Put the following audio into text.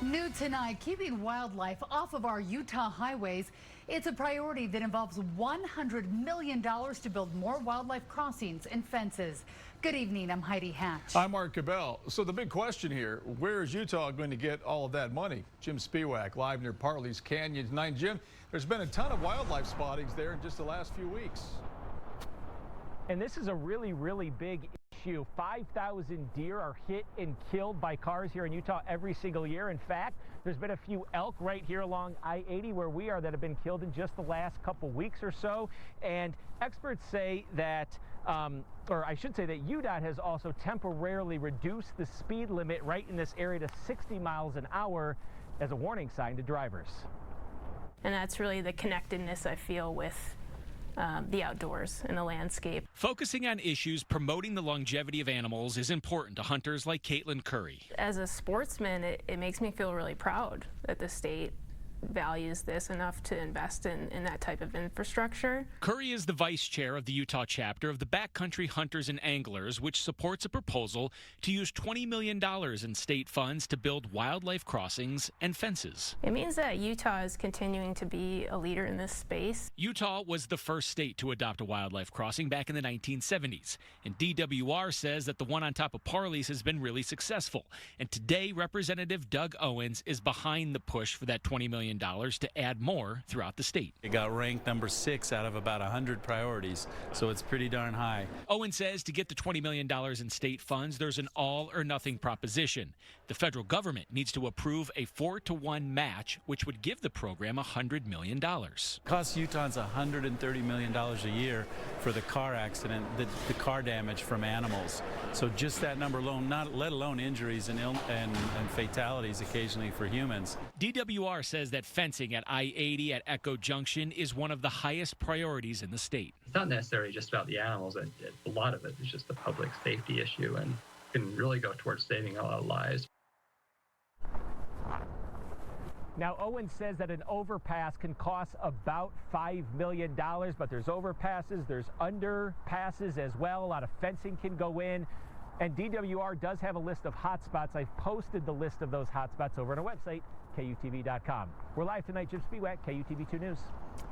New tonight, keeping wildlife off of our Utah highways. It's a priority that involves $100 million to build more wildlife crossings and fences. Good evening, I'm Heidi Hatch. I'm Mark Cabell. So the big question here, where is Utah going to get all of that money? Jim Spiewak live near Parley's Canyon tonight. Jim, there's been a ton of wildlife spottings there in just the last few weeks. And this is a really big issue. 5,000 deer are hit and killed by cars here in Utah every single year. In fact, there's been a few elk right here along I-80 where we are that have been killed in just the last couple weeks or so. And experts say that, or I should say that UDOT has also temporarily reduced the speed limit right in this area to 60 miles an hour as a warning sign to drivers. And that's really the connectedness I feel with the outdoors and the landscape. Focusing on issues promoting the longevity of animals is important to hunters like Caitlin Curry. As a sportsman, it makes me feel really proud that the state values this enough to invest in that type of infrastructure. Curry is the vice chair of the Utah chapter of the Backcountry Hunters and Anglers, which supports a proposal to use $20 million in state funds to build wildlife crossings and fences. It means that Utah is continuing to be a leader in this space. Utah was the first state to adopt a wildlife crossing back in the 1970s, and DWR says that the one on top of Parley's has been really successful. And today, Representative Doug Owens is behind the push for that $20 million to add more throughout the state. It got ranked number 6 out of about 100 priorities, so it's pretty darn high. Owens says to get the $20 million in state funds, there's an all or nothing proposition. The federal government needs to approve a 4-to-1 match, which would give the program $100 million. It costs Utahns $130 million a year for the car accident, the car damage from animals. So just that number alone, not let alone injuries and fatalities occasionally for humans. DWR says that fencing at I-80 at Echo Junction is one of the highest priorities in the state. It's not necessarily just about the animals. A lot of it is just a public safety issue and can really go towards saving a lot of lives. Now, Owens says that an overpass can cost about $5 million, but there's overpasses, there's underpasses as well. A lot of fencing can go in. And DWR does have a list of hotspots. I've posted the list of those hotspots over on our website, KUTV.com. We're live tonight. Jim Spiewak, KUTV 2 News.